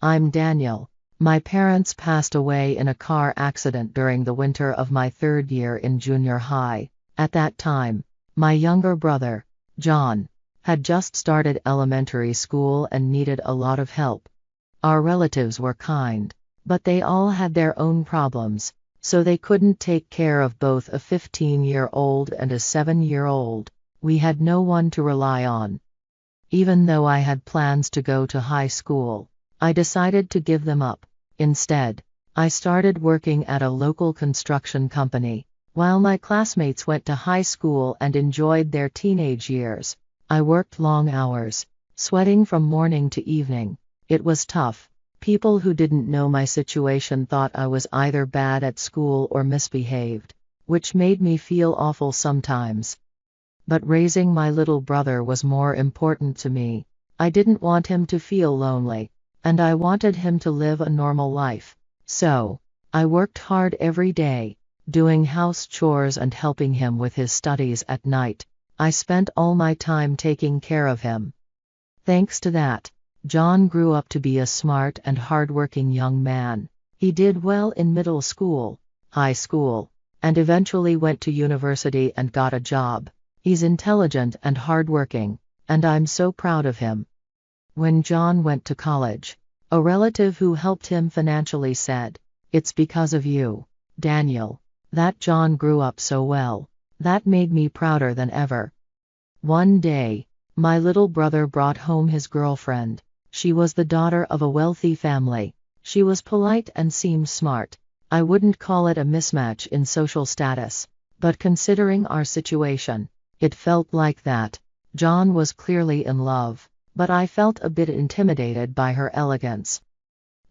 I'm Daniel. My parents passed away in a car accident during the winter of my third year in junior high. At that time, my younger brother, John, had just started elementary school and needed a lot of help. Our relatives were kind, but they all had their own problems, so they couldn't take care of both a 15-year-old and a 7-year-old. We had no one to rely on. Even though I had plans to go to high school, I decided to give them up. Instead, I started working at a local construction company. While my classmates went to high school and enjoyed their teenage years, I worked long hours, sweating from morning to evening. It was tough. People who didn't know my situation thought I was either bad at school or misbehaved, which made me feel awful sometimes. But raising my little brother was more important to me. I didn't want him to feel lonely, and I wanted him to live a normal life. So, I worked hard every day, doing house chores and helping him with his studies at night. I spent all my time taking care of him. Thanks to that, John grew up to be a smart and hardworking young man. He did well in middle school, high school, and eventually went to university and got a job. He's intelligent and hardworking, and I'm so proud of him. When John went to college, a relative who helped him financially said, "It's because of you, Daniel, that John grew up so well." That made me prouder than ever. One day, my little brother brought home his girlfriend. She was the daughter of a wealthy family. She was polite and seemed smart. I wouldn't call it a mismatch in social status, but considering our situation, it felt like that. John was clearly in love, but I felt a bit intimidated by her elegance.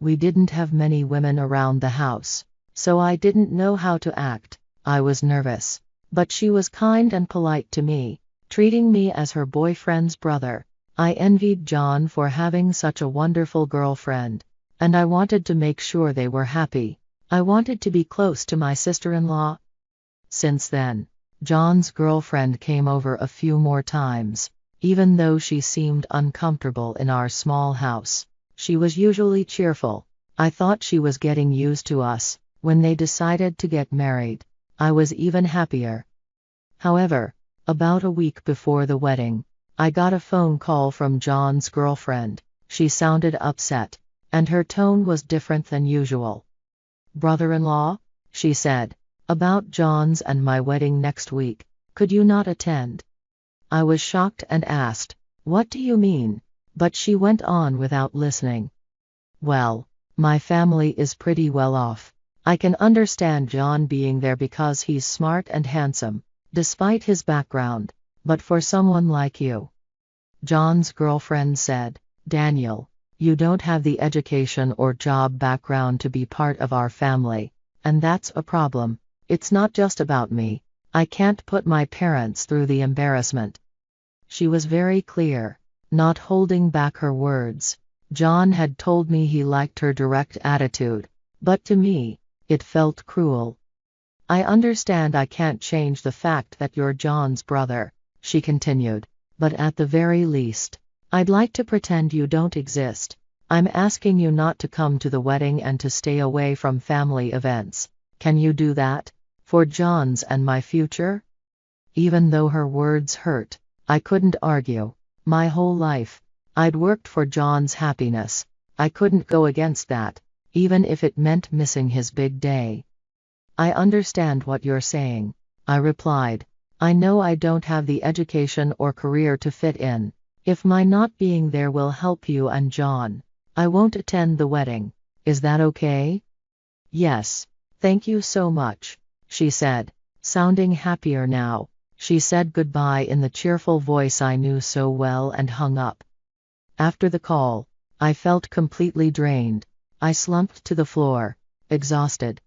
We didn't have many women around the house, so I didn't know how to act. I was nervous, but she was kind and polite to me, treating me as her boyfriend's brother. I envied John for having such a wonderful girlfriend, and I wanted to make sure they were happy. I wanted to be close to my sister-in-law. Since then, John's girlfriend came over a few more times. Even though she seemed uncomfortable in our small house, she was usually cheerful. I thought she was getting used to us. When they decided to get married, I was even happier. However, about a week before the wedding, I got a phone call from John's girlfriend. She sounded upset, and her tone was different than usual. "Brother-in-law," she said, "about John's and my wedding next week, could you not attend?" I was shocked and asked, "What do you mean?" But she went on without listening. "Well, my family is pretty well off. I can understand John being there because he's smart and handsome, despite his background. But for someone like you," John's girlfriend said, "Daniel, you don't have the education or job background to be part of our family, and that's a problem. It's not just about me. I can't put my parents through the embarrassment." She was very clear, not holding back her words. John had told me he liked her direct attitude, but to me, it felt cruel. "I understand I can't change the fact that you're John's brother," she continued, "but at the very least, I'd like to pretend you don't exist. I'm asking you not to come to the wedding and to stay away from family events. Can you do that? For John's and my future?" Even though her words hurt, I couldn't argue. My whole life, I'd worked for John's happiness. I couldn't go against that, even if it meant missing his big day. "I understand what you're saying," I replied. "I know I don't have the education or career to fit in. If my not being there will help you and John, I won't attend the wedding. Is that okay?" "Yes, thank you so much," she said, sounding happier now. She said goodbye in the cheerful voice I knew so well and hung up. After the call, I felt completely drained. I slumped to the floor, exhausted.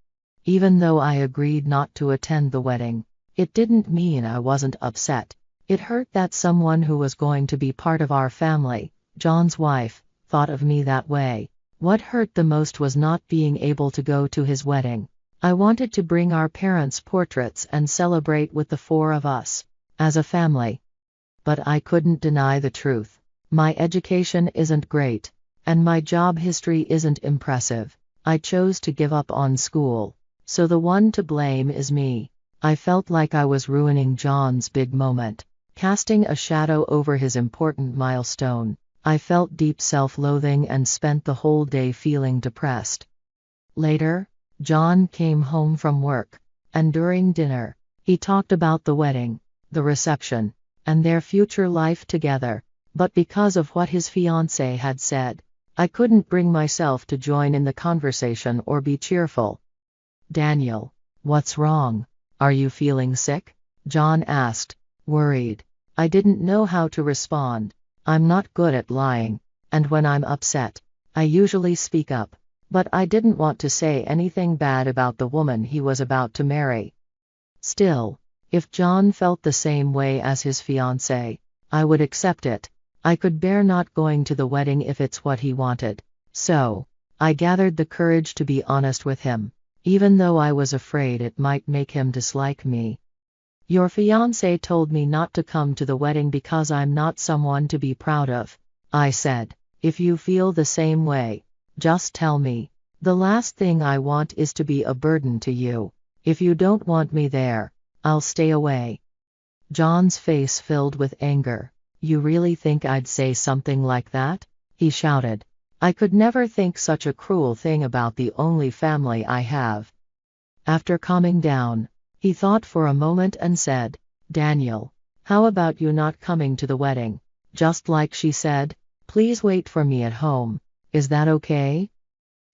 Even though I agreed not to attend the wedding, it didn't mean I wasn't upset. It hurt that someone who was going to be part of our family, John's wife, thought of me that way. What hurt the most was not being able to go to his wedding. I wanted to bring our parents' portraits and celebrate with the four of us, as a family. But I couldn't deny the truth. My education isn't great. And my job history isn't impressive. I chose to give up on school. So the one to blame is me. I felt like I was ruining John's big moment, casting a shadow over his important milestone. I felt deep self-loathing and spent the whole day feeling depressed. Later, John came home from work, and during dinner, he talked about the wedding, the reception, and their future life together. But because of what his fiancée had said, I couldn't bring myself to join in the conversation or be cheerful. "Daniel, what's wrong? Are you feeling sick?" John asked, worried. I didn't know how to respond. I'm not good at lying, and when I'm upset, I usually speak up. But I didn't want to say anything bad about the woman he was about to marry. Still, if John felt the same way as his fiancée, I would accept it. I could bear not going to the wedding if it's what he wanted. So, I gathered the courage to be honest with him, even though I was afraid it might make him dislike me. "Your fiancé told me not to come to the wedding because I'm not someone to be proud of," I said. "If you feel the same way, just tell me. The last thing I want is to be a burden to you. If you don't want me there, I'll stay away." John's face filled with anger. "You really think I'd say something like that?" he shouted. "I could never think such a cruel thing about the only family I have." After calming down, he thought for a moment and said, "Daniel, how about you not coming to the wedding? Just like she said, please wait for me at home. Is that okay?"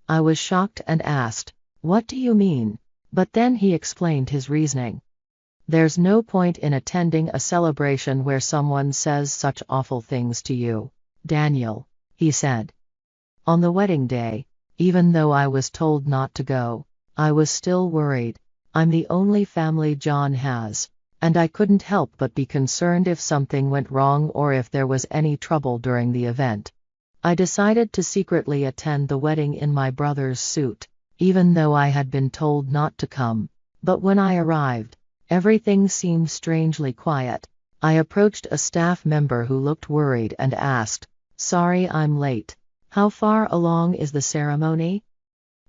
I was shocked and asked, "What do you mean?" But then he explained his reasoning. "There's no point in attending a celebration where someone says such awful things to you, Daniel," he said. On the wedding day, even though I was told not to go, I was still worried. I'm the only family John has, and I couldn't help but be concerned if something went wrong or if there was any trouble during the event. I decided to secretly attend the wedding in my brother's suit, even though I had been told not to come. But when I arrived, everything seemed strangely quiet. I approached a staff member who looked worried and asked, "Sorry I'm late. How far along is the ceremony?"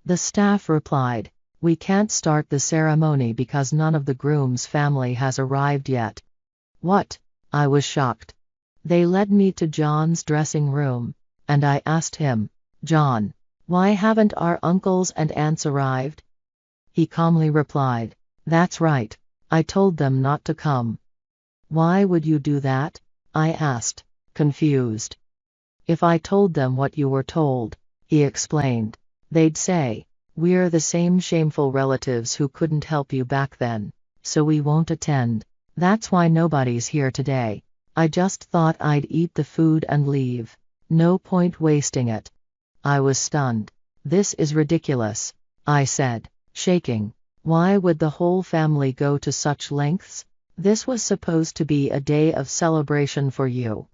The staff replied, "We can't start the ceremony because none of the groom's family has arrived yet." "What?" I was shocked. They led me to John's dressing room, and I asked him, "John, why haven't our uncles and aunts arrived?" He calmly replied, "That's right. I told them not to come." "Why would you do that?" I asked, confused. "If I told them what you were told," he explained, "they'd say, 'We're the same shameful relatives who couldn't help you back then, so we won't attend.' That's why nobody's here today. I just thought I'd eat the food and leave. No point wasting it." I was stunned. "This is ridiculous," I said, shaking. "Why would the whole family go to such lengths? This was supposed to be a day of celebration for you."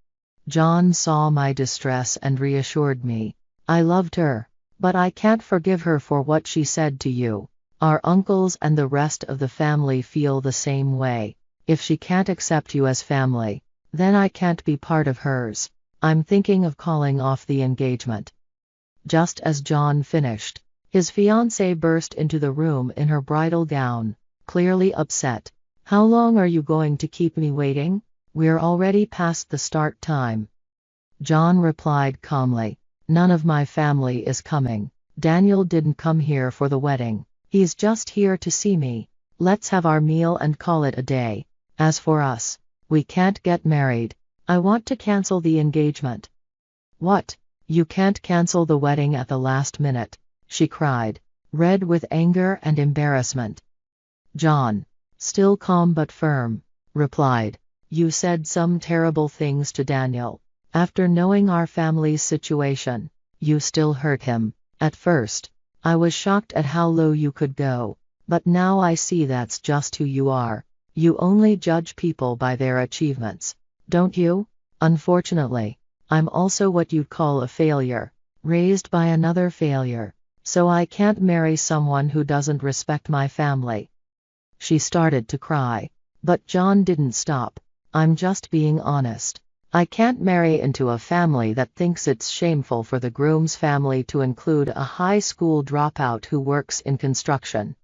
John saw my distress and reassured me. "I loved her, but I can't forgive her for what she said to you. Our uncles and the rest of the family feel the same way. If she can't accept you as family, then I can't be part of hers. I'm thinking of calling off the engagement." Just as John finished, his fiancée burst into the room in her bridal gown, clearly upset. "How long are you going to keep me waiting? We're already past the start time." John replied calmly, "None of my family is coming. Daniel didn't come here for the wedding. He's just here to see me. Let's have our meal and call it a day. As for us, we can't get married. I want to cancel the engagement." "What? You can't cancel the wedding at the last minute?" she cried, red with anger and embarrassment. John, still calm but firm, replied, "You said some terrible things to Daniel. After knowing our family's situation, you still hurt him. At first, I was shocked at how low you could go, but now I see that's just who you are. You only judge people by their achievements, don't you? Unfortunately, I'm also what you'd call a failure, raised by another failure, so I can't marry someone who doesn't respect my family." She started to cry, but John didn't stop. "I'm just being honest. I can't marry into a family that thinks it's shameful for the groom's family to include a high school dropout who works in construction.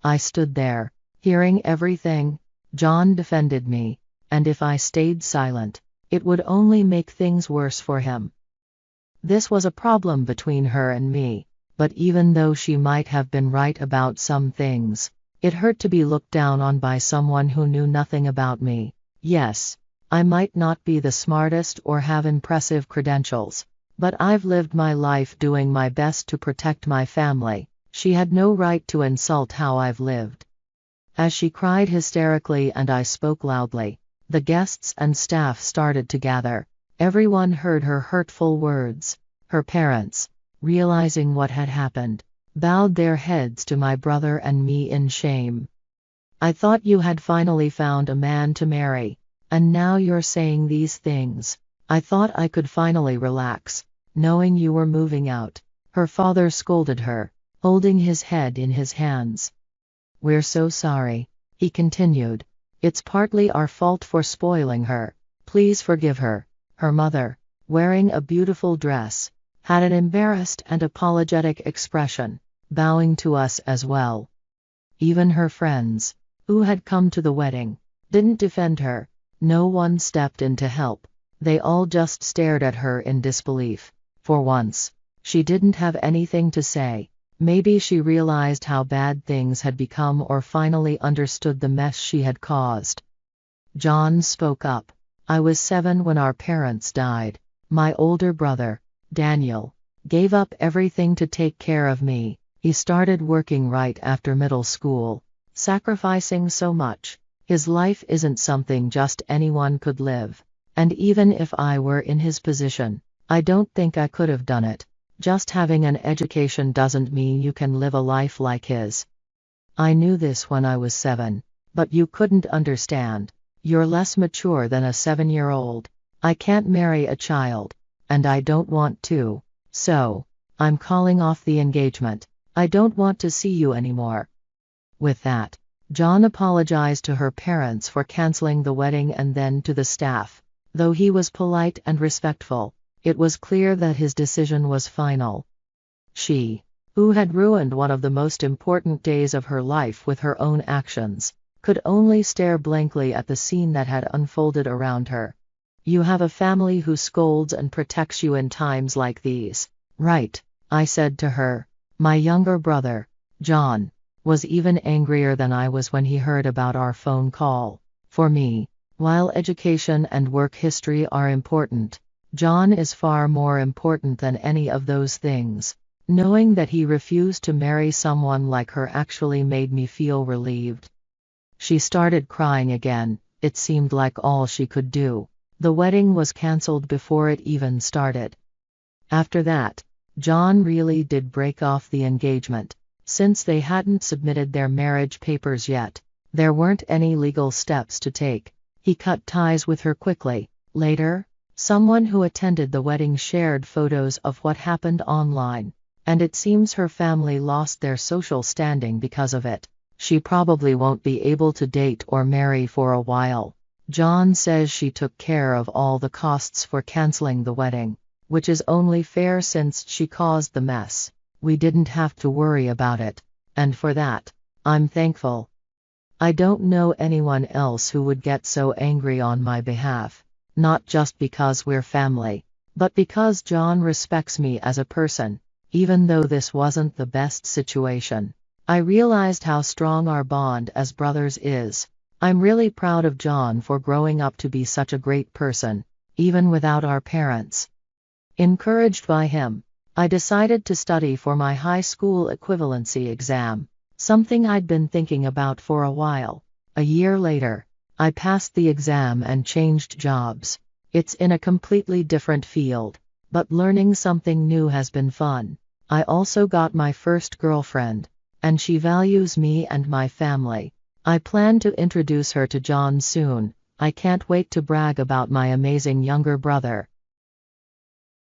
I stood there, hearing everything. John defended me, and if I stayed silent, it would only make things worse for him. This was a problem between her and me, but even though she might have been right about some things, it hurt to be looked down on by someone who knew nothing about me. Yes, I might not be the smartest or have impressive credentials, but I've lived my life doing my best to protect my family. She had no right to insult how I've lived. As she cried hysterically and I spoke loudly, the guests and staff started to gather. Everyone heard her hurtful words. Her parents, realizing what had happened, bowed their heads to my brother and me in shame. I thought you had finally found a man to marry, and now you're saying these things. I thought I could finally relax, knowing you were moving out. Her father scolded her, holding his head in his hands. We're so sorry, he continued. It's partly our fault for spoiling her. Please forgive her. Her mother, wearing a beautiful dress, had an embarrassed and apologetic expression, bowing to us as well. Even her friends, who had come to the wedding, didn't defend her. No one stepped in to help. They all just stared at her in disbelief. For once, she didn't have anything to say. Maybe she realized how bad things had become or finally understood the mess she had caused. John spoke up. I was 7 when our parents died. My older brother, Daniel, gave up everything to take care of me. He started working right after middle school, sacrificing so much. His life isn't something just anyone could live. And even if I were in his position, I don't think I could have done it. Just having an education doesn't mean you can live a life like his. I knew this when I was 7, but you couldn't understand. You're less mature than a 7-year-old. I can't marry a child, and I don't want to. So, I'm calling off the engagement. I don't want to see you anymore. With that, John apologized to her parents for canceling the wedding and then to the staff. Though he was polite and respectful, it was clear that his decision was final. She, who had ruined one of the most important days of her life with her own actions, could only stare blankly at the scene that had unfolded around her. You have a family who scolds and protects you in times like these, right? I said to her. My younger brother, John, was even angrier than I was when he heard about our phone call. For me, while education and work history are important, John is far more important than any of those things. Knowing that he refused to marry someone like her actually made me feel relieved. She started crying again. It seemed like all she could do. The wedding was cancelled before it even started. After that, John really did break off the engagement. Since they hadn't submitted their marriage papers yet, there weren't any legal steps to take. He cut ties with her quickly. Later, someone who attended the wedding shared photos of what happened online, and it seems her family lost their social standing because of it. She probably won't be able to date or marry for a while. John says she took care of all the costs for canceling the wedding, which is only fair since she caused the mess. We didn't have to worry about it, and for that, I'm thankful. I don't know anyone else who would get so angry on my behalf, not just because we're family, but because John respects me as a person. Even though this wasn't the best situation, I realized how strong our bond as brothers is. I'm really proud of John for growing up to be such a great person, even without our parents. Encouraged by him, I decided to study for my high school equivalency exam, something I'd been thinking about for a while. A year later, I passed the exam and changed jobs. It's in a completely different field, but learning something new has been fun. I also got my first girlfriend, and she values me and my family. I plan to introduce her to John soon. I can't wait to brag about my amazing younger brother.